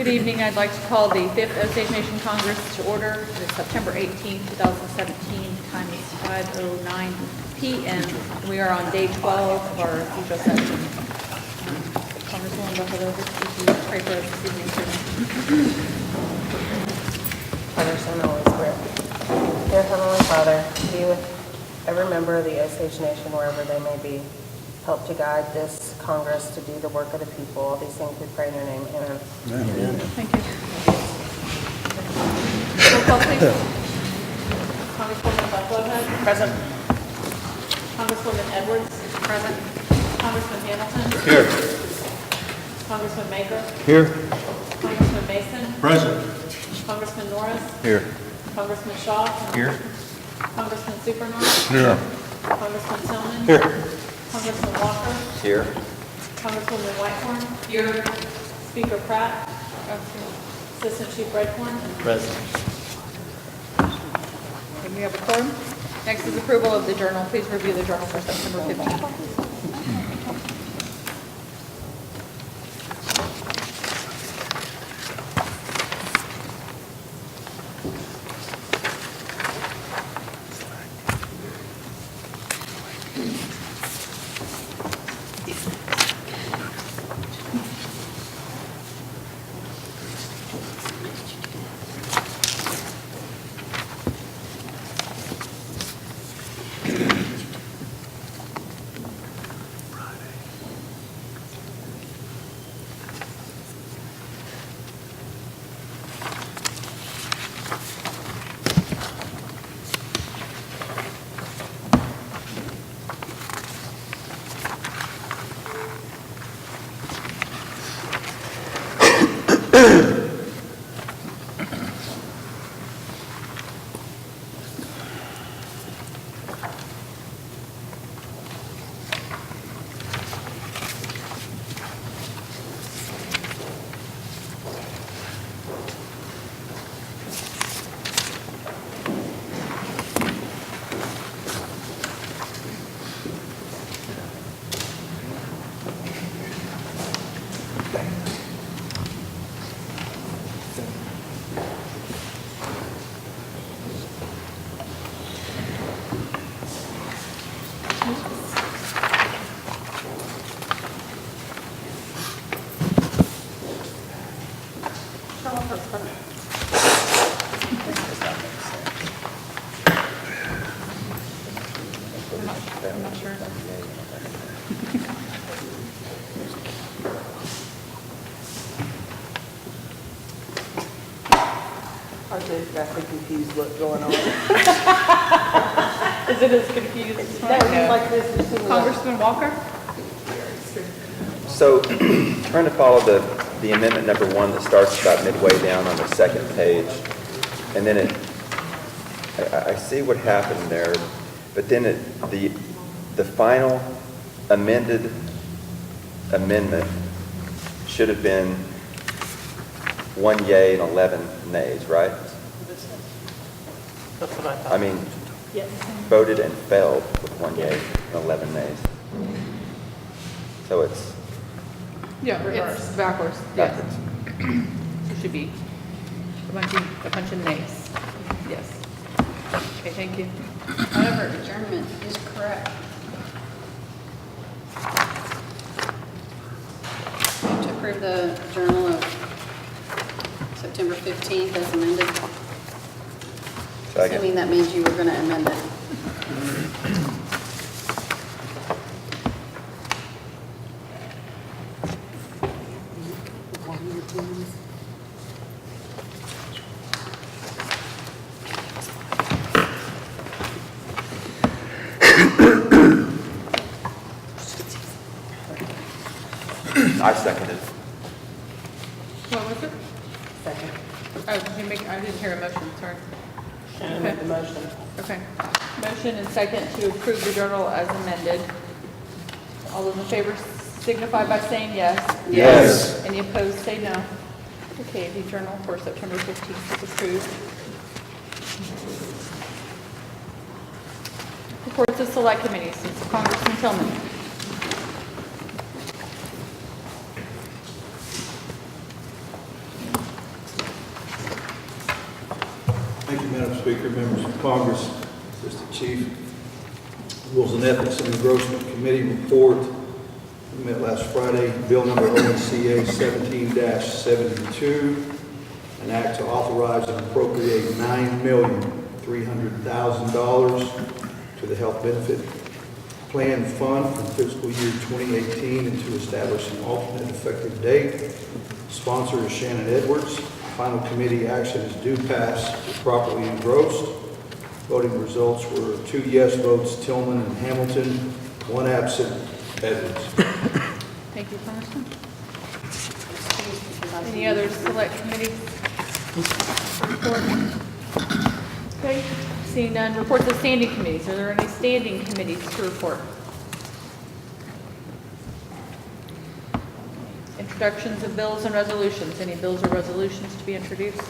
Good evening. I'd like to call the 5th Osage Nation Congress to order. It is September 18, 2017. Time is 5:09 p.m. We are on day 12 of our TziZho session. Congresswoman Buffalo, if you pray for us this evening, please. Father, Son, and Holy Spirit. Dear Heavenly Father, be with every member of the Osage Nation wherever they may be. Help to guide this Congress to do the work of the people. All these things we pray in your name. Amen. Amen. Thank you. Roll call, please. Congresswoman Buffalo, present. Congresswoman Edwards, present. Congressman Hamilton. Here. Congressman Maker. Here. Congressman Mason. Present. Congressman Norris. Here. Congressman Shaw. Here. Congressman Supernorth. Here. Congressman Tillman. Here. Congressman Walker. Here. Congresswoman Whitehorn. Here. Speaker Pratt. Assistant Chief Redcorn. Present. And we have a quorum. Next is approval of the journal. Please review the journal for September 15th. I'm not sure. RJ's got the confused look going on. Is it as confused as That was like this as soon as I- Congressman Walker? So, trying to follow the amendment number 1 that starts about midway down on the second page, and then I see what happened there, but then the final amendment should have been 1 yay and 11 nays, right? That's what I thought. I mean, Yes. voted and failed with 1 yay and 11 nays. So it's Yeah, it's backwards. Yes. backwards. It should be a bunch of nays. Yes. Okay, thank you. However, adjournment is correct. Move to approve the journal of September 15th as amended. Second. Assuming that means you were going to amend it. I seconded. What was it? Second. Oh, did you make, I didn't hear a motion, sorry. Shannon made the motion. Okay. Motion and second to approve the journal as amended. All those in favor signify by saying yes. Yes. Any opposed, say no. Okay, the journal for September 15th is approved. Reports of select committees, Congressman Tillman. Speaker, members of Congress, Assistant Chief. Rules and Ethics and Engrossment Committee report. We met last Friday. Bill number ONCA 17-72, an act to authorize and appropriate $9,300,000 to the Health Benefit Plan Fund for fiscal year 2018 and to establish an alternate effective date. Sponsor is Shannon Edwards. Final committee action is due pass properly engrossed. Voting results were 2 yes votes, Tillman and Hamilton, 1 absent, Edwards. Thank you, Congressman. Any other select committees? Report? Okay, seeing none, reports of standing committees. Are there any standing committees to report? Introductions of bills and resolutions. Any bills or resolutions to be introduced?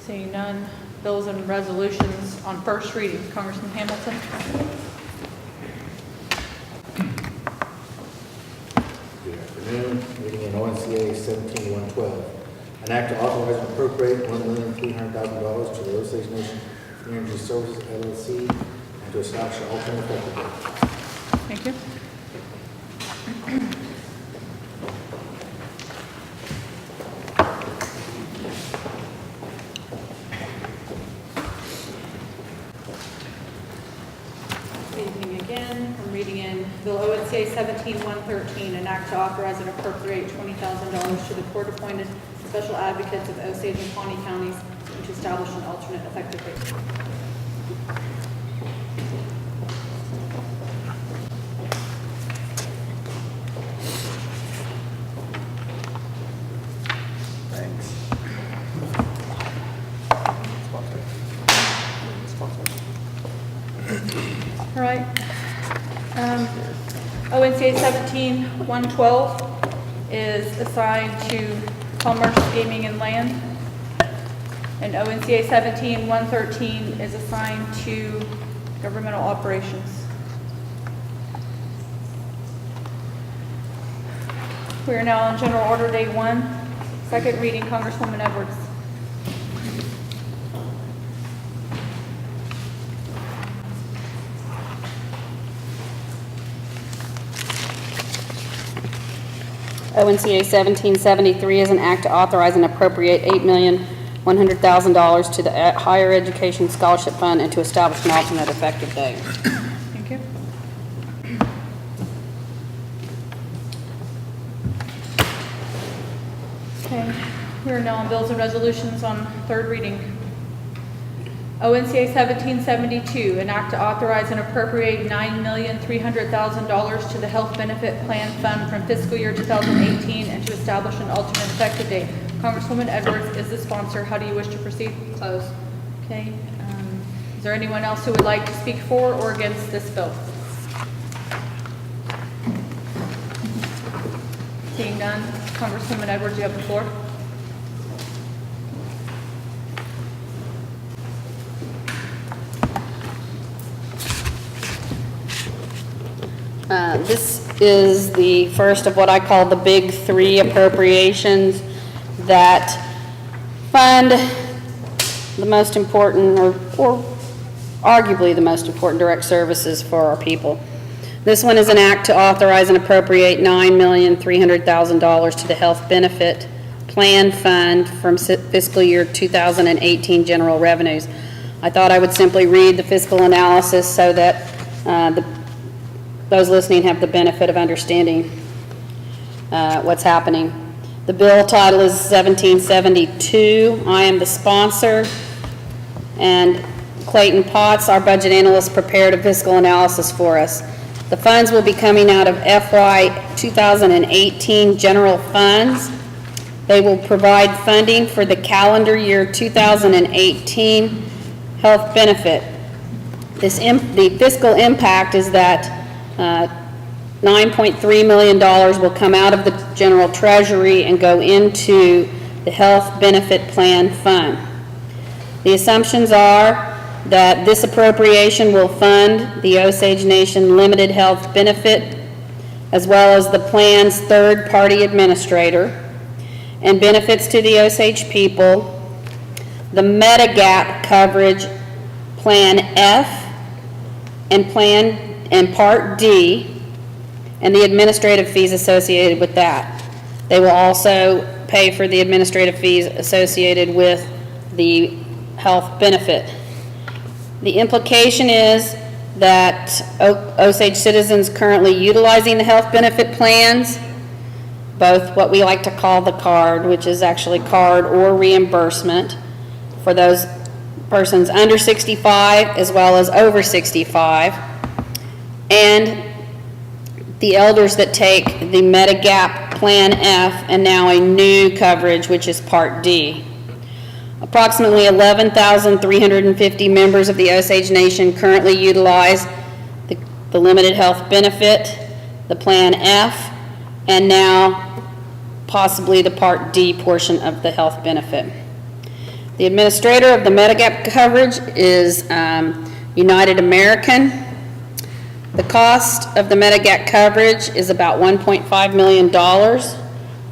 Seeing none, bills and resolutions on first reading. Congressman Hamilton. Good afternoon. Reading in ONCA 17-112. An act to authorize and appropriate $1,300,000 to the Osage Nation Energy Services LLC and to establish an alternate effective date. Thank you. Anything again, I'm reading in Bill ONCA 17-113, an act to authorize and appropriate $20,000 to the court-appointed special advocates of Osage and Pawnee counties and to establish an alternate effective date. Thanks. All right. ONCA 17-112 is assigned to Commerce, Gaming, and Land. And ONCA 17-113 is assigned to Governmental Operations. We are now on General Order Day 1. Second reading, Congresswoman Edwards. ONCA 1773 is an act to authorize and appropriate $8,100,000 to the Higher Education Scholarship Fund and to establish an alternate effective date. Thank you. Okay, we are now on bills and resolutions on third reading. ONCA 1772, an act to authorize and appropriate $9,300,000 to the Health Benefit Plan Fund from fiscal year 2018 and to establish an alternate effective date. Congresswoman Edwards is the sponsor. How do you wish to proceed? Close. Okay. Is there anyone else who would like to speak for or against this bill? Seeing none, Congresswoman Edwards, you have the floor. This is the first of what I call the big three appropriations that fund the most important or arguably the most important direct services for our people. This one is an act to authorize and appropriate $9,300,000 to the Health Benefit Plan Fund from fiscal year 2018 general revenues. I thought I would simply read the fiscal analysis so that those listening have the benefit of understanding what's happening. The bill title is 1772. I am the sponsor, and Clayton Potts, our budget analyst, prepared a fiscal analysis for us. The funds will be coming out of FY 2018 general funds. They will provide funding for the calendar year 2018 health benefit. The fiscal impact is that $9.3 million will come out of the general treasury and go into the Health Benefit Plan Fund. The assumptions are that this appropriation will fund the Osage Nation Limited Health Benefit as well as the plan's third-party administrator. and benefits to the Osage people, the Medigap coverage, Plan F, and Part D, and the administrative fees associated with that. They will also pay for the administrative fees associated with the health benefit. The implication is that Osage citizens currently utilizing the health benefit plans, both what we like to call the card, which is actually card or reimbursement for those persons under 65 as well as over 65, and the elders that take the Medigap Plan F and now a new coverage, which is Part D. Approximately 11,350 members of the Osage Nation currently utilize the limited health benefit, the Plan F, and now possibly the Part D portion of the health benefit. The administrator of the Medigap coverage is United American. The cost of the Medigap coverage is about $1.5 million,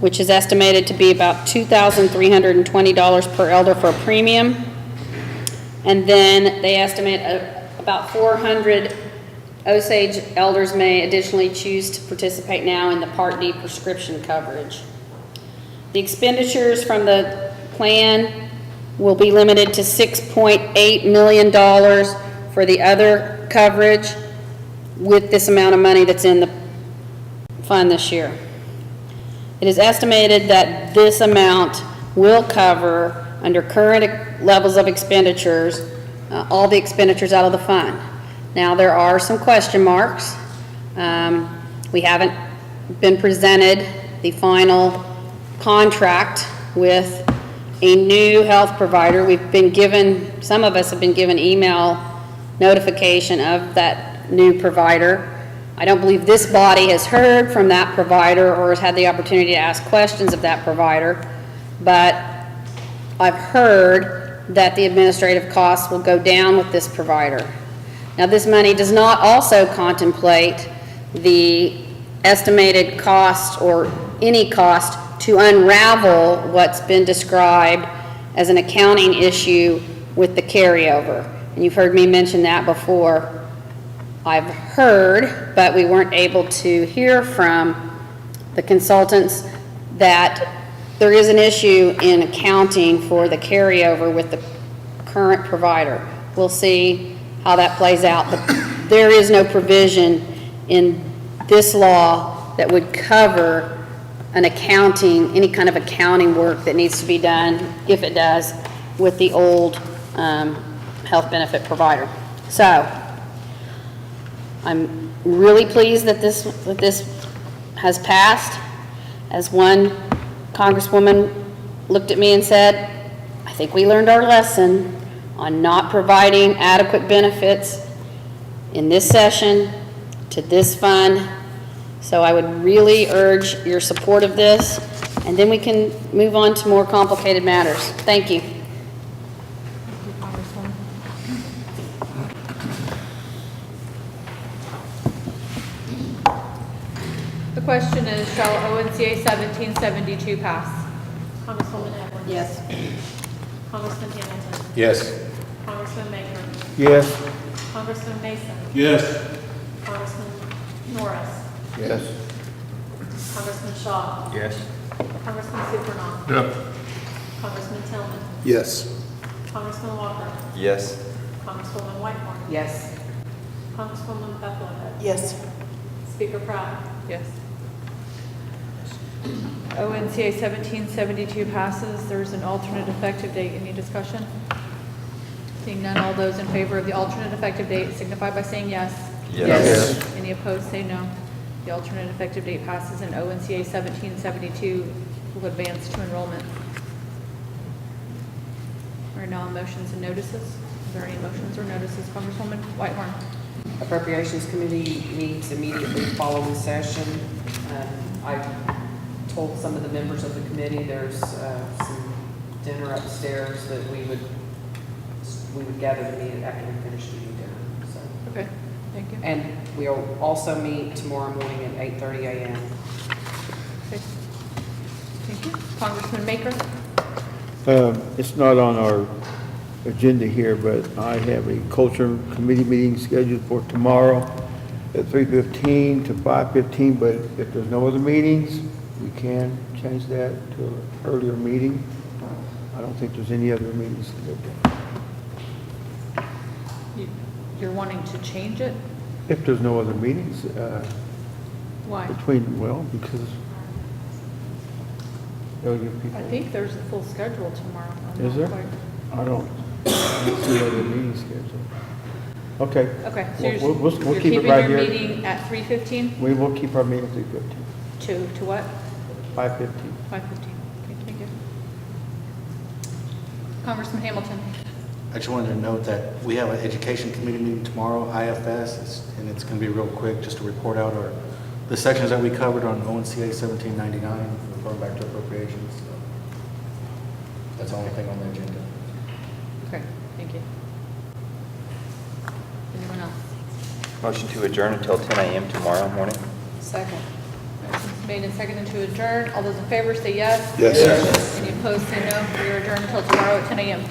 which is estimated to be about $2,320 per elder for a premium. And then they estimate about 400 Osage elders may additionally choose to participate now in the Part D prescription coverage. The expenditures from the plan will be limited to $6.8 million for the other coverage with this amount of money that's in the fund this year. It is estimated that this amount will cover, under current levels of expenditures, all the expenditures out of the fund. Now, there are some question marks. We haven't been presented the final contract with a new health provider. We've been given, some of us have been given email notification of that new provider. I don't believe this body has heard from that provider or has had the opportunity to ask questions of that provider, but I've heard that the administrative costs will go down with this provider. Now, this money does not also contemplate the estimated cost or any cost to unravel what's been described as an accounting issue with the carryover. And you've heard me mention that before. I've heard, but we weren't able to hear from the consultants, that there is an issue in accounting for the carryover with the current provider. We'll see how that plays out, but there is no provision in this law that would cover an accounting, any kind of accounting work that needs to be done, if it does, with the old health benefit provider. So, I'm really pleased that this has passed. As one congresswoman looked at me and said, I think we learned our lesson on not providing adequate benefits in this session to this fund. So I would really urge your support of this, and then we can move on to more complicated matters. Thank you. The question is, shall ONCA 1772 pass? Congresswoman Edwards. Yes. Congressman Hamilton. Yes. Congressman Maker. Yes. Congressman Mason. Yes. Congressman Norris. Yes. Congressman Shaw. Yes. Congressman Supernaw. Yep. Congressman Tillman. Yes. Congressman Walker. Yes. Congresswoman Whitmore. Yes. Congresswoman Bethlehem. Yes. Speaker Pratt. Yes. ONCA 1772 passes. There's an alternate effective date. Any discussion? Seeing none, all those in favor of the alternate effective date signify by saying yes. Yes. Any opposed, say no. The alternate effective date passes, and ONCA 1772 will advance to enrollment. We're now on motions and notices. Are there any motions or notices? Congresswoman Whitehorn. Appropriations Committee meets immediately following session. I told some of the members of the committee there's some dinner upstairs that we would gather to meet after we finish eating dinner. So. Okay, thank you. And we'll also meet tomorrow morning at 8:30 a.m. Okay. Thank you. Congressman Maker? It's not on our agenda here, but I have a culture committee meeting scheduled for tomorrow at 3:15 to 5:15, but if there's no other meetings, we can change that to an earlier meeting. I don't think there's any other meetings scheduled. You're wanting to change it? If there's no other meetings, Why? because they'll give people. I think there's a full schedule tomorrow. I'm Is not there? quite- I don't see other meetings scheduled. Okay. Okay, so We'll you're keep it keeping right your here. meeting at 3:15 We will keep our meeting at 3:15, to what? 5:15. 5:15. Okay, thank you. Congressman Hamilton? I just wanted to note that we have an education committee meeting tomorrow, IFS, and it's going to be real quick, just to report out the sections that we covered on ONCA 1799, referring back to appropriations. So that's the only thing on the agenda. Okay, thank you. Anyone else? Motion to adjourn until 10 a.m. tomorrow morning? Second. Motion's made and seconded to adjourn. All those in favor say yes. Yes. Any opposed say no. We are adjourned until tomorrow at 10 a.m.